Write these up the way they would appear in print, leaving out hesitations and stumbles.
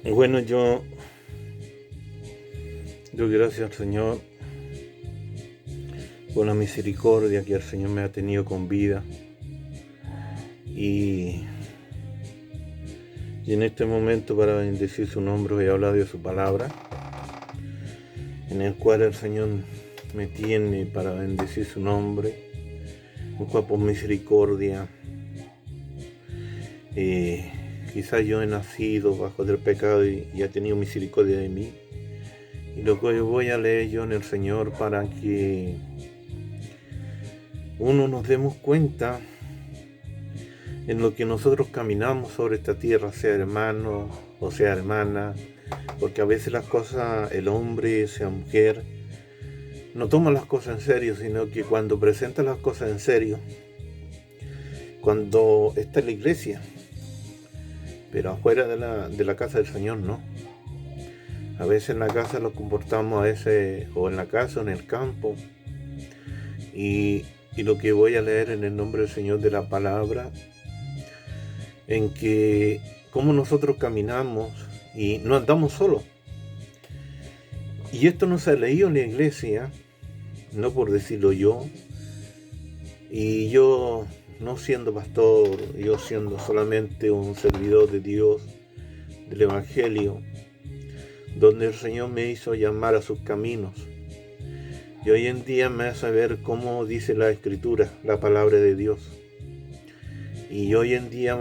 Bueno, yo doy gracias al Señor por la misericordia que el Señor me ha tenido con vida. Y en este momento, para bendecir su nombre, voy a hablar de su palabra, en el cual el Señor me tiene para bendecir su nombre, el cual por misericordia, quizás yo he nacido bajo del pecado y ha tenido misericordia de mí. Y lo que voy a leer yo en el Señor para que uno nos demos cuenta en lo que nosotros caminamos sobre esta tierra, sea hermano o sea hermana, porque a veces las cosas, el hombre, sea mujer, no toma las cosas en serio, sino que cuando presenta las cosas en serio, cuando está en la iglesia, pero afuera de la casa del Señor no. A veces en la casa nos comportamos o en la casa o en el campo. Y lo que voy a leer en el nombre del Señor de la palabra, en que cómo nosotros caminamos y no andamos solos. Y esto no se ha leído en la iglesia, no por decirlo yo, y yo no siendo pastor, yo siendo solamente un servidor de Dios, del Evangelio, donde el Señor me hizo llamar a sus caminos. Y hoy en día me hace ver cómo dice la Escritura, la palabra de Dios. Y hoy en día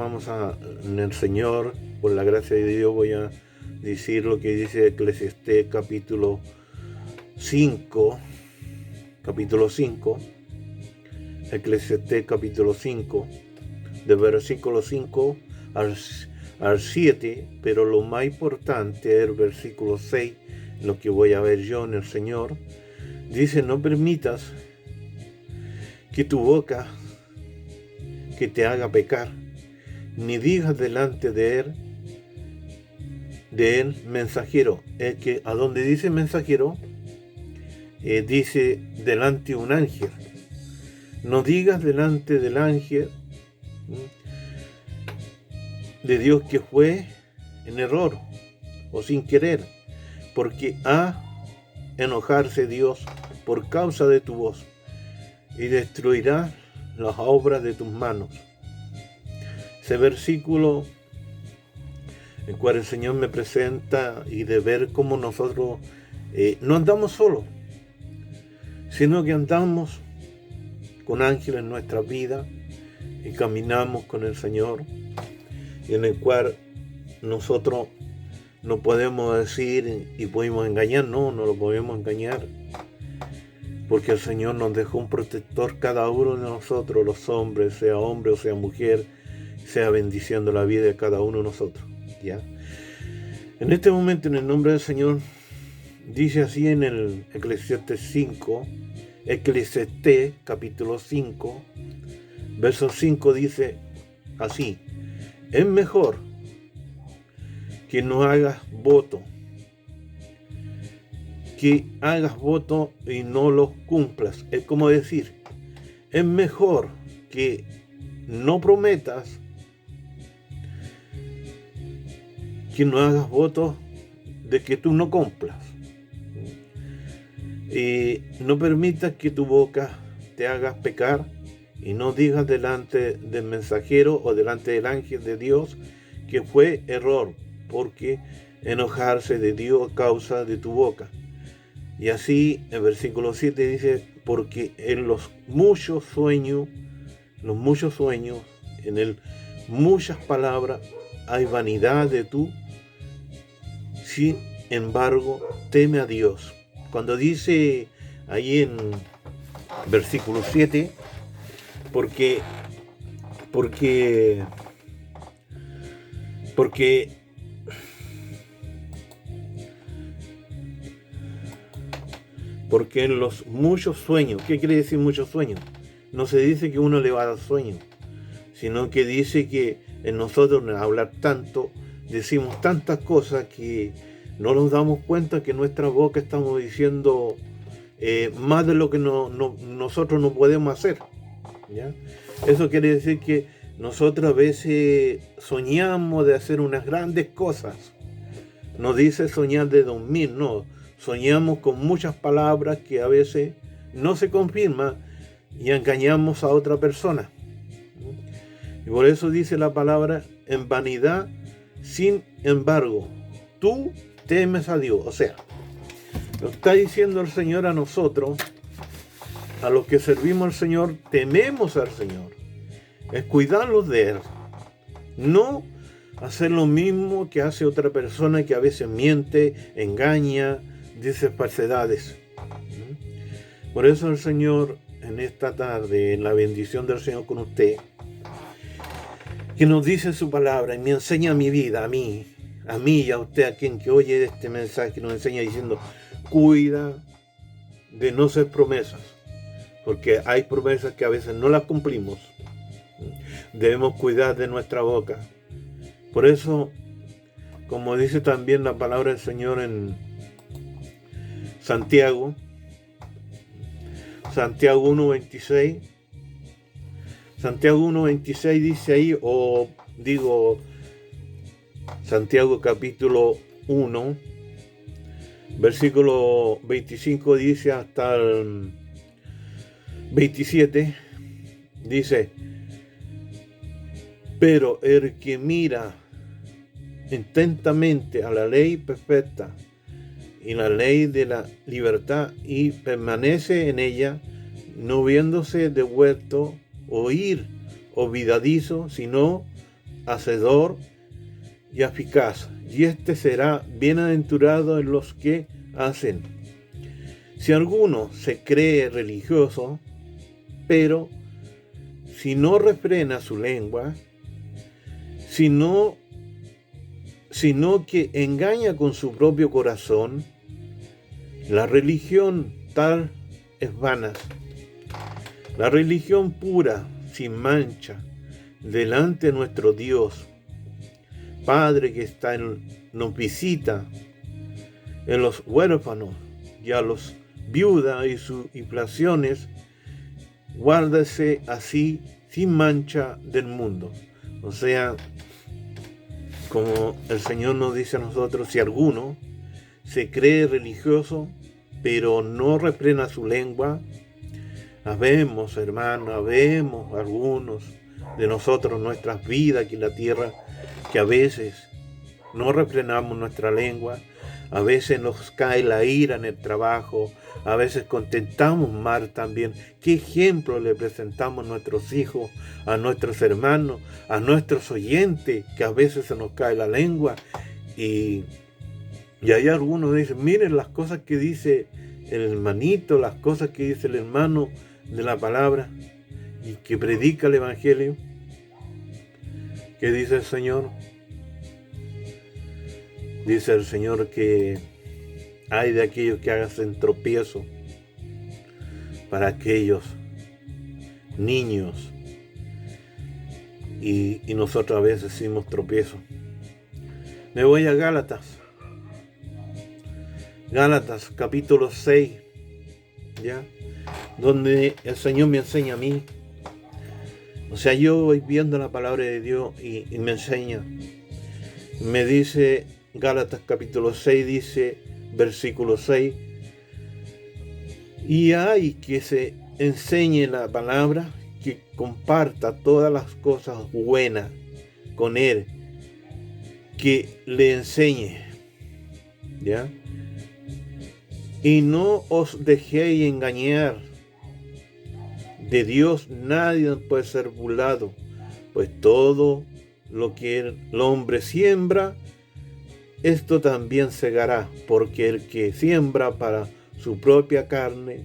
en el Señor, por la gracia de Dios, voy a decir lo que dice Eclesiastés capítulo 5, Eclesiastés capítulo 5, de versículo 5 al 7, pero lo más importante es el versículo 6, lo que voy a ver yo en el Señor. Dice: no permitas que tu boca que te haga pecar, ni digas delante de él mensajero. Es que a donde dice mensajero, dice delante un ángel. No digas delante del ángel de Dios que fue en error o sin querer, porque enojarse Dios por causa de tu voz y destruirá las obras de tus manos. Ese versículo, el cual el Señor me presenta, y de ver cómo nosotros no andamos solos, sino que andamos con ángeles en nuestra vida y caminamos con el Señor, y en el cual nosotros no podemos decir y podemos engañar. No lo podemos engañar, porque el Señor nos dejó un protector cada uno de nosotros, los hombres, sea hombre o sea mujer, sea bendiciendo la vida de cada uno de nosotros, ¿ya? En este momento, en el nombre del Señor, dice así en el Eclesiastés capítulo 5, verso 5, dice así: es mejor que no hagas voto, que hagas voto y no los cumplas. Es como decir, es mejor que no prometas, que no hagas votos de que tú no cumplas. No permitas que tu boca te haga pecar, y no digas delante del mensajero o delante del ángel de Dios que fue error, porque enojarse de Dios a causa de tu boca. Y así el versículo 7 dice: porque en los muchos sueños, en muchas palabras hay vanidad de tú. Sin embargo, teme a Dios. Cuando dice ahí en versículo 7, porque en los muchos sueños. ¿Qué quiere decir muchos sueños? No se dice que uno le va a dar sueño, sino que dice que en nosotros, al hablar tanto, decimos tantas cosas que no nos damos cuenta que en nuestra boca estamos diciendo más de lo que nosotros no podemos hacer, ¿ya? Eso quiere decir que nosotros a veces soñamos de hacer unas grandes cosas. No dice soñar de dormir, no. Soñamos con muchas palabras que a veces no se confirman y engañamos a otra persona. Y por eso dice la palabra, en vanidad, sin embargo, tú temes a Dios. O sea, lo está diciendo el Señor a nosotros, a los que servimos al Señor, tememos al Señor. Es cuidarlos de Él. No hacer lo mismo que hace otra persona que a veces miente, engaña, dice falsedades. Por eso el Señor, en esta tarde, en la bendición del Señor con usted, que nos dice su palabra y me enseña mi vida, a mí y a usted, a quien que oye este mensaje, nos enseña diciendo, cuida de no ser promesas, porque hay promesas que a veces no las cumplimos. Debemos cuidar de nuestra boca. Por eso, como dice también la palabra del Señor en Santiago 1:26, Santiago 1:26 dice ahí, Santiago capítulo 1, versículo 25 dice hasta el 27, dice, pero el que mira intentamente a la ley perfecta y la ley de la libertad y permanece en ella, no viéndose devuelto o ir olvidadizo, sino hacedor y eficaz, y este será bienaventurado en los que hacen. Si alguno se cree religioso, pero si no refrena su lengua, sino que engaña con su propio corazón, la religión tal es vana. La religión pura, sin mancha, delante de nuestro Dios, Padre que nos visita en los huérfanos y a los viudas y sus inflaciones, guárdese así sin mancha del mundo. O sea, como el Señor nos dice a nosotros, si alguno se cree religioso, pero no refrena su lengua, habemos, hermanos, habemos algunos de nosotros, nuestras vidas aquí en la tierra, que a veces no refrenamos nuestra lengua, a veces nos cae la ira en el trabajo, a veces contentamos mal también. ¿Qué ejemplo le presentamos a nuestros hijos, a nuestros hermanos, a nuestros oyentes, que a veces se nos cae la lengua? Y hay algunos que dicen, miren las cosas que dice el hermanito, las cosas que dice el hermano de la palabra y que predica el evangelio. ¿Qué dice el Señor? Dice el Señor que hay de aquellos que hagan tropiezo para aquellos niños y nosotros a veces hicimos tropiezo. Me voy a Gálatas capítulo 6, ¿ya? Donde el Señor me enseña a mí. O sea, yo voy viendo la palabra de Dios y me enseña. Me dice, Gálatas capítulo 6, dice, versículo 6, y hay que se enseñe la palabra, que comparta todas las cosas buenas con él, que le enseñe, ¿ya? Y no os dejéis engañar. De Dios nadie puede ser burlado, pues todo lo que el hombre siembra, esto también segará, porque el que siembra para su propia carne,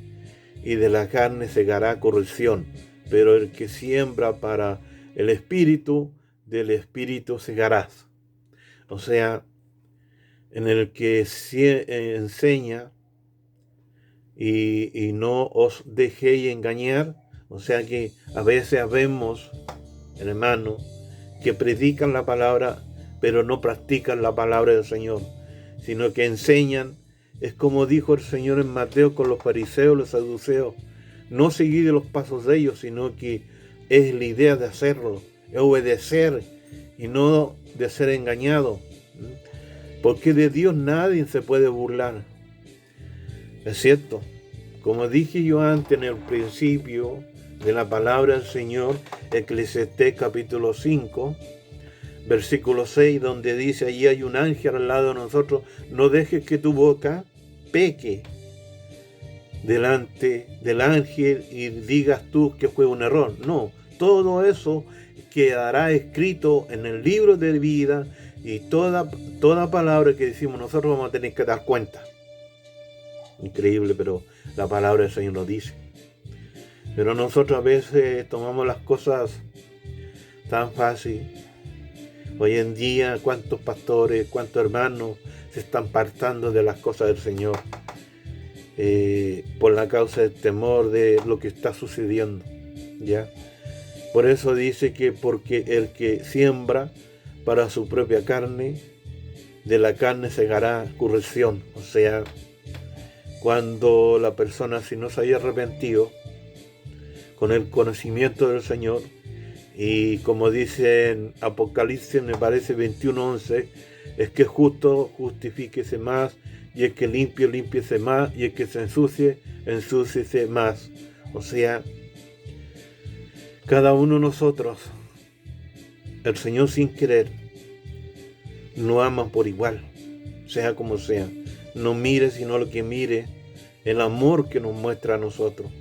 y de la carne segará corrupción, pero el que siembra para el espíritu, del espíritu segarás. O sea, en el que enseña y no os dejéis engañar. O sea que a veces vemos, hermanos, que predican la palabra, pero no practican la palabra del Señor, sino que enseñan. Es como dijo el Señor en Mateo con los fariseos, los saduceos, no seguid los pasos de ellos, sino que es la idea de hacerlo. es obedecer y no de ser engañado. Porque de Dios nadie se puede burlar. Es cierto, como dije yo antes en el principio de la palabra del Señor, Eclesiastés capítulo 5, versículo 6, donde dice, allí hay un ángel al lado de nosotros, no dejes que tu boca peque delante del ángel y digas tú que fue un error. No, todo eso quedará escrito en el libro de vida y toda palabra que decimos nosotros vamos a tener que dar cuenta. Increíble, pero la palabra del Señor nos dice. Pero nosotros a veces tomamos las cosas tan fácil. Hoy en día, cuántos pastores, cuántos hermanos se están apartando de las cosas del Señor por la causa del temor de lo que está sucediendo, ¿ya? Por eso dice que porque el que siembra para su propia carne, de la carne segará corrección. O sea, cuando la persona, si no se haya arrepentido con el conocimiento del Señor, y como dice en Apocalipsis, me parece 21:11, es que justo justifíquese más, y el que limpie, límpiese más, y el que se ensucie, ensúciese más. O sea, cada uno de nosotros, el Señor sin querer, nos ama por igual, sea como sea. No mire sino lo que mire, el amor que nos muestra a nosotros.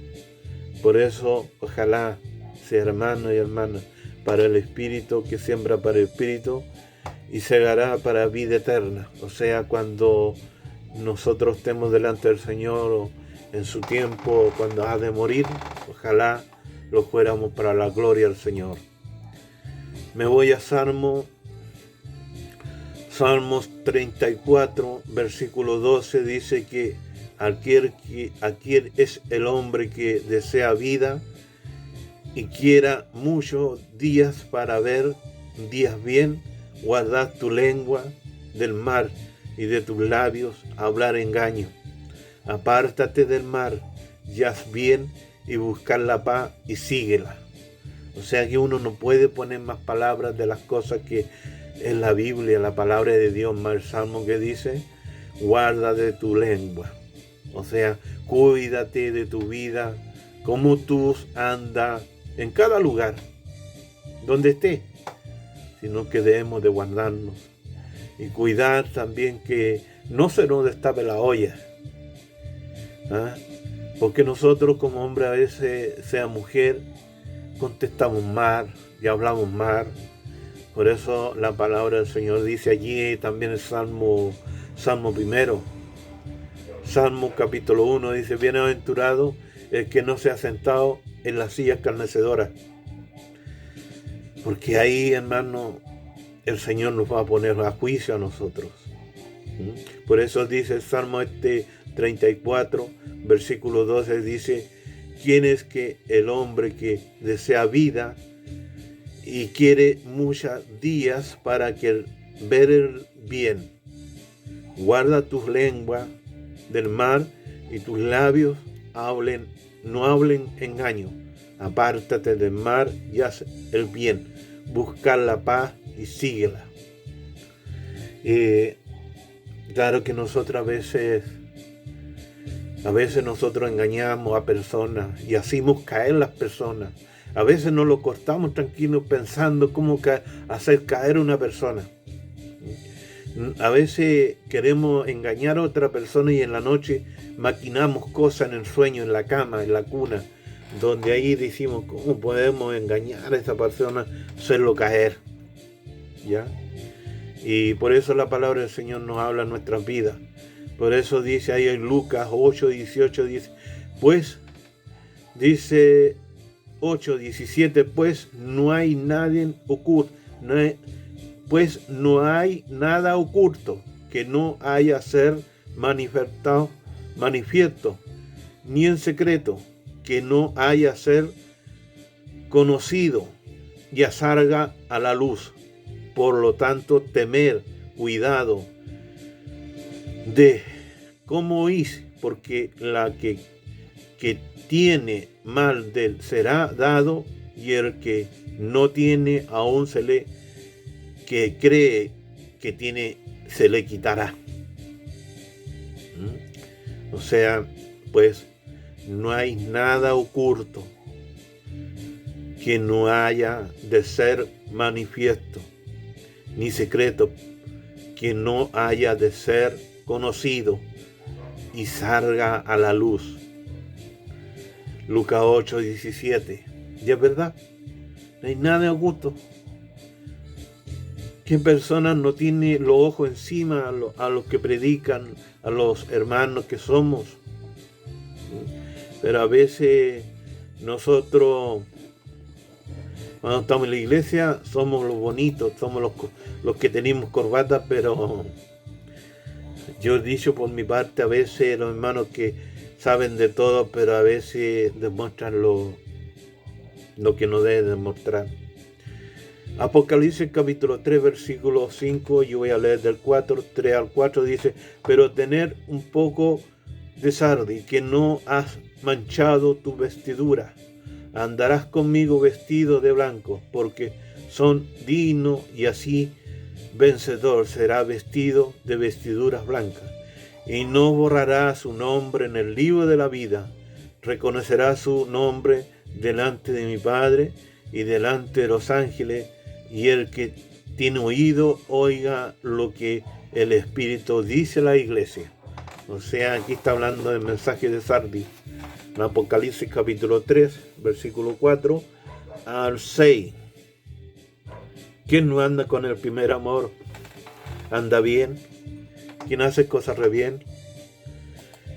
Por eso, ojalá sea hermano y hermana, para el Espíritu, que siembra para el Espíritu, y segará para vida eterna. O sea, cuando nosotros estemos delante del Señor, o en su tiempo, cuando ha de morir, ojalá lo fuéramos para la gloria del Señor. Me voy a Salmos 34, versículo 12, dice que aquel es el hombre que desea vida y quiera muchos días para ver días bien, guardad tu lengua del mal y de tus labios hablar engaño. Apártate del mal, y haz bien y buscar la paz y síguela. O sea que uno no puede poner más palabras de las cosas que en la Biblia, la palabra de Dios, más el Salmo que dice, guarda de tu lengua. O sea, cuídate de tu vida, como tú andas en cada lugar, donde esté, sino que debemos de guardarnos y cuidar también que no se nos destape la olla. Porque nosotros como hombre a veces, sea mujer, contestamos mal y hablamos mal. Por eso la palabra del Señor dice allí también el Salmo primero. Salmo capítulo 1 dice, bienaventurado el que no se ha sentado en las sillas escarnecedoras. Porque ahí, hermano, el Señor nos va a poner a juicio a nosotros. Por eso dice el Salmo 34, versículo 12, dice, ¿quién es que el hombre que desea vida y quiere muchos días para que ver el bien? Guarda tus lenguas del mal y tus labios no hablen engaño. Apártate del mal y haz el bien. Buscar la paz y síguela. Claro que nosotros a veces nosotros engañamos a personas y hacemos caer las personas. A veces nos lo cortamos tranquilos pensando cómo hacer caer a una persona. A veces queremos engañar a otra persona y en la noche maquinamos cosas en el sueño, en la cama, en la cuna, donde ahí decimos cómo podemos engañar a esa persona, hacerlo caer. ¿Ya? Y por eso la palabra del Señor nos habla en nuestras vidas. Por eso dice ahí en Lucas 8:18, dice, pues, dice 8:17, pues no hay nadie oculto, pues no hay nada oculto que no haya ser manifiesto, ni en secreto que no haya ser conocido, ya salga a la luz. Por lo tanto, temer, cuidado de cómo oís, porque la que tiene mal de él será dado y el que no tiene aún que cree que tiene, se le quitará. O sea, pues no hay nada oculto que no haya de ser manifiesto, ni secreto que no haya de ser conocido y salga a la luz. Lucas 8:17. Y es verdad, no hay nada oculto. ¿Qué persona no tiene los ojos encima a los que predican, a los hermanos que somos? Pero a veces nosotros, cuando estamos en la iglesia, somos los bonitos, somos los que tenemos corbata, pero yo he dicho por mi parte, a veces los hermanos que saben de todo, pero a veces demuestran lo que no deben demostrar. Apocalipsis capítulo 3, versículo 5, yo voy a leer del 3 al 4, dice: pero tener un poco de sardi, que no has manchado tu vestidura. Andarás conmigo vestido de blanco, porque son digno, y así vencedor será vestido de vestiduras blancas. Y no borrará su nombre en el libro de la vida. Reconocerá su nombre delante de mi Padre y delante de los ángeles. Y el que tiene oído, oiga lo que el Espíritu dice a la iglesia. O sea, aquí está hablando del mensaje de Sardis. En Apocalipsis capítulo 3, versículo 4 al 6. ¿Quién no anda con el primer amor? ¿Anda bien? ¿Quién hace cosas re bien?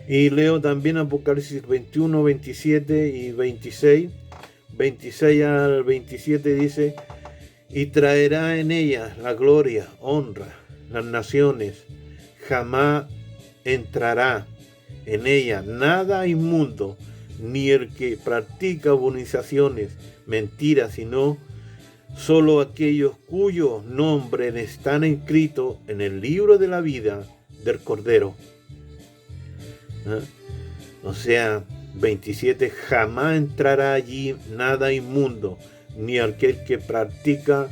Y leo también Apocalipsis 21, 27 y 26. 26 al 27 dice: y traerá en ella la gloria, honra, las naciones. Jamás entrará en ella nada inmundo, ni el que practica abominaciones, mentiras, sino solo aquellos cuyos nombres están inscritos en el libro de la vida del Cordero. O sea, 27, jamás entrará allí nada inmundo, ni aquel que practica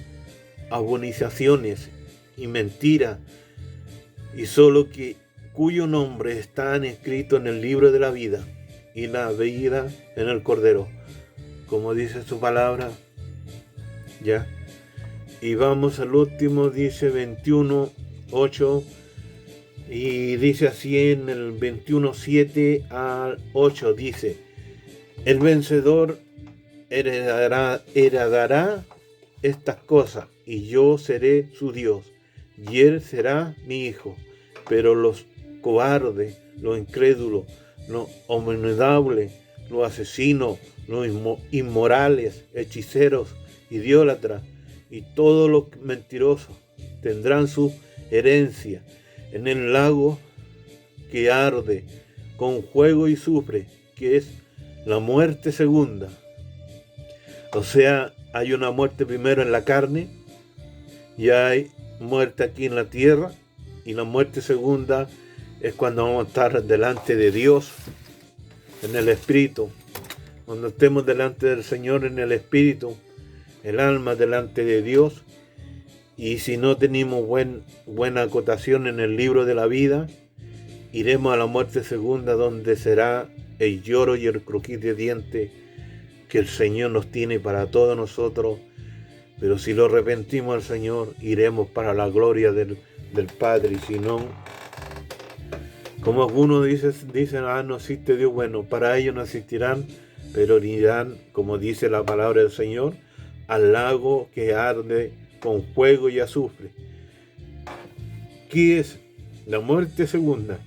abominaciones y mentiras, y solo cuyo nombre están escritos en el libro de la vida y la vida en el Cordero, como dice su palabra. Ya. Y vamos al último, dice 21:8, y dice así en el 21:7 al 8, dice: el vencedor heredará estas cosas, y yo seré su Dios, y él será mi hijo. Pero los cobardes, los incrédulos, los abominables, los asesinos, los inmorales, hechiceros, idólatras y todos los mentirosos tendrán su herencia en el lago que arde con fuego y azufre, que es la muerte segunda. O sea, hay una muerte primero en la carne, y hay muerte aquí en la tierra, y la muerte segunda es cuando vamos a estar delante de Dios en el Espíritu. Cuando estemos delante del Señor en el Espíritu, el alma delante de Dios, y si no tenemos buena acotación en el libro de la vida, iremos a la muerte segunda, donde será el lloro y el crujir de dientes que el Señor nos tiene para todos nosotros. Pero si lo arrepentimos al Señor, iremos para la gloria del Padre. Y si no, como algunos dicen, no existe Dios, bueno, para ellos no existirán, pero irán, como dice la palabra del Señor, al lago que arde con fuego y azufre. ¿Qué es la muerte segunda?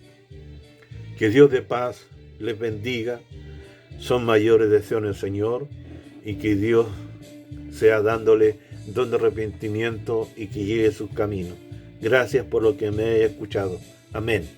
Que Dios de paz les bendiga. Son mayores deseos en el Señor, y que Dios sea dándole don de arrepentimiento y que llegue sus caminos. Gracias por lo que me haya escuchado. Amén.